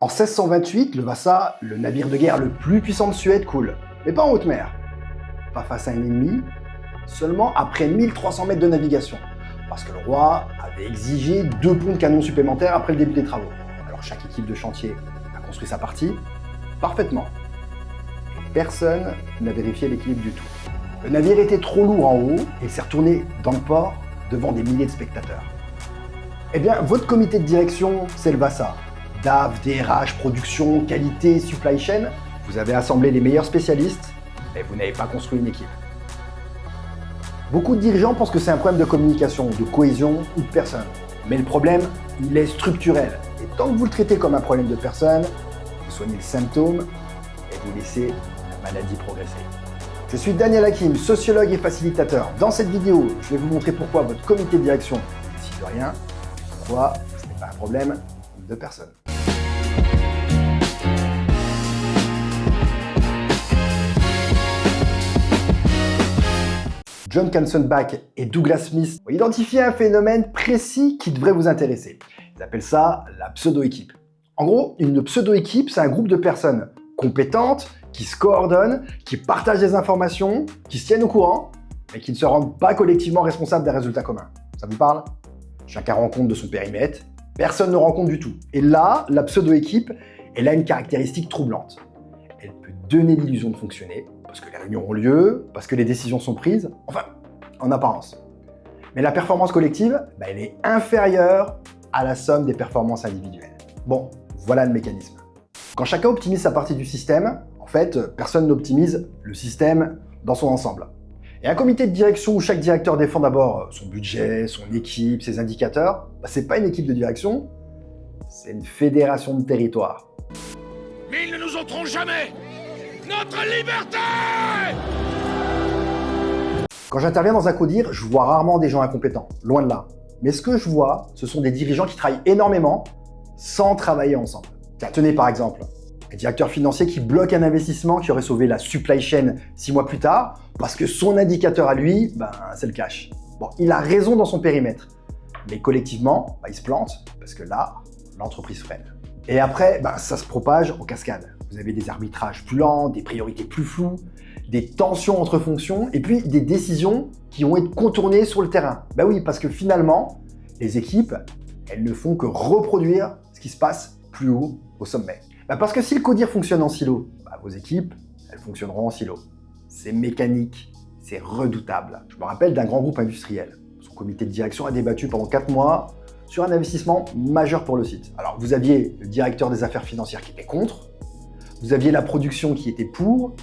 En 1628, le Vasa, le navire de guerre le plus puissant de Suède, coule. Mais pas en haute mer. Pas face à un ennemi, seulement après 1300 mètres de navigation. Parce que le roi avait exigé 2 ponts de canon supplémentaires après le début des travaux. Alors chaque équipe de chantier a construit sa partie parfaitement. Et personne n'a vérifié l'équilibre du tout. Le navire était trop lourd en haut et s'est retourné dans le port devant des milliers de spectateurs. Eh bien, votre comité de direction, c'est le Vasa. DAF, DRH, production, qualité, supply chain, vous avez assemblé les meilleurs spécialistes, mais vous n'avez pas construit une équipe. Beaucoup de dirigeants pensent que c'est un problème de communication, de cohésion ou de personne. Mais le problème, il est structurel. Et tant que vous le traitez comme un problème de personne, vous soignez le symptôme et vous laissez la maladie progresser. Je suis Daniel Hakim, sociologue et facilitateur. Dans cette vidéo, je vais vous montrer pourquoi votre comité de direction ne décide de rien, pourquoi ce n'est pas un problème de personne. John Katzenbach et Douglas Smith ont identifié un phénomène précis qui devrait vous intéresser. Ils appellent ça la pseudo-équipe. En gros, une pseudo-équipe, c'est un groupe de personnes compétentes, qui se coordonnent, qui partagent des informations, qui se tiennent au courant, mais qui ne se rendent pas collectivement responsables des résultats communs. Ça vous parle? Chacun rend compte de son périmètre, personne ne rend compte du tout. Et là, la pseudo-équipe, elle a une caractéristique troublante. Elle peut donner l'illusion de fonctionner, parce que les réunions ont lieu, parce que les décisions sont prises, enfin, en apparence. Mais la performance collective, elle est inférieure à la somme des performances individuelles. Bon, voilà le mécanisme. Quand chacun optimise sa partie du système, en fait, personne n'optimise le système dans son ensemble. Et un comité de direction où chaque directeur défend d'abord son budget, son équipe, ses indicateurs, c'est pas une équipe de direction, c'est une fédération de territoire. Mais ils ne nous ôteront jamais notre liberté! Quand j'interviens dans un CODIR, je vois rarement des gens incompétents, loin de là. Mais ce que je vois, ce sont des dirigeants qui travaillent énormément sans travailler ensemble. Tiens, tenez par exemple, un directeur financier qui bloque un investissement qui aurait sauvé la supply chain 6 mois plus tard, parce que son indicateur à lui, c'est le cash. Bon, il a raison dans son périmètre, mais collectivement, il se plante, parce que là, l'entreprise freine. Et après, ça se propage en cascade. Vous avez des arbitrages plus lents, des priorités plus floues, des tensions entre fonctions, et puis des décisions qui vont être contournées sur le terrain. Oui, parce que finalement, les équipes, elles ne font que reproduire ce qui se passe plus haut au sommet. Parce que si le CODIR fonctionne en silo, vos équipes, elles fonctionneront en silo. C'est mécanique, c'est redoutable. Je me rappelle d'un grand groupe industriel. Son comité de direction a débattu pendant 4 mois sur un investissement majeur pour le site. Alors, vous aviez le directeur des affaires financières qui était contre, vous aviez la production qui était pour,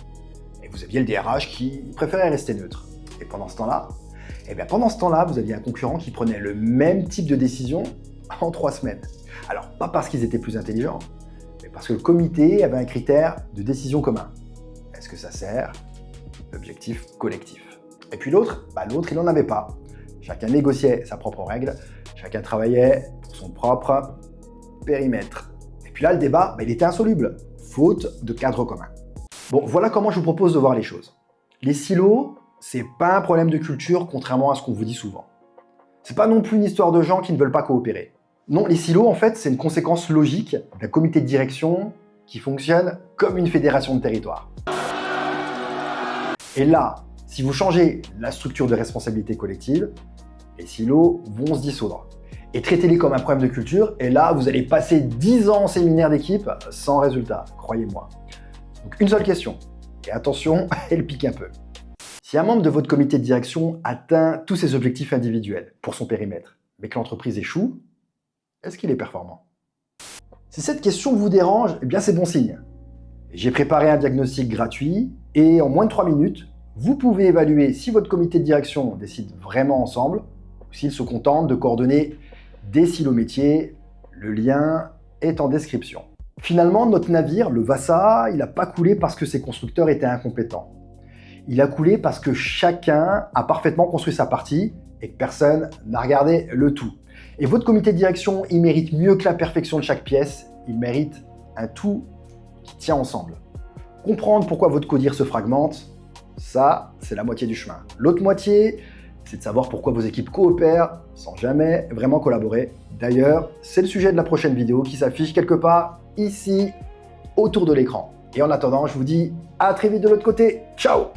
et vous aviez le DRH qui préférait rester neutre. Et pendant ce temps-là, vous aviez un concurrent qui prenait le même type de décision en 3 semaines. Alors, pas parce qu'ils étaient plus intelligents, mais parce que le comité avait un critère de décision commun. Est-ce que ça sert l'objectif collectif? Et puis l'autre, il n'en avait pas. Chacun négociait sa propre règle, chacun travaillait pour son propre périmètre. Et puis là, le débat, il était insoluble, faute de cadre commun. Bon, voilà comment je vous propose de voir les choses. Les silos, c'est pas un problème de culture, contrairement à ce qu'on vous dit souvent. C'est pas non plus une histoire de gens qui ne veulent pas coopérer. Non, les silos, en fait, c'est une conséquence logique d'un comité de direction qui fonctionne comme une fédération de territoire. Et là, si vous changez la structure de responsabilité collective, les silos vont se dissoudre. Et traitez-les comme un problème de culture, et là, vous allez passer 10 ans en séminaire d'équipe sans résultat, croyez-moi. Donc une seule question, et attention, elle pique un peu. Si un membre de votre comité de direction atteint tous ses objectifs individuels pour son périmètre, mais que l'entreprise échoue, est-ce qu'il est performant? Si cette question vous dérange, c'est bon signe. J'ai préparé un diagnostic gratuit, et en moins de 3 minutes, vous pouvez évaluer si votre comité de direction décide vraiment ensemble, ou s'il se contente de coordonner des silos métiers. Le lien est en description. Finalement, notre navire, le Vasa, il n'a pas coulé parce que ses constructeurs étaient incompétents. Il a coulé parce que chacun a parfaitement construit sa partie et que personne n'a regardé le tout. Et votre comité de direction, il mérite mieux que la perfection de chaque pièce, il mérite un tout qui tient ensemble. Comprendre pourquoi votre CODIR se fragmente, ça, c'est la moitié du chemin. L'autre moitié, c'est de savoir pourquoi vos équipes coopèrent sans jamais vraiment collaborer. D'ailleurs, c'est le sujet de la prochaine vidéo qui s'affiche quelque part ici, autour de l'écran. Et en attendant, je vous dis à très vite de l'autre côté. Ciao!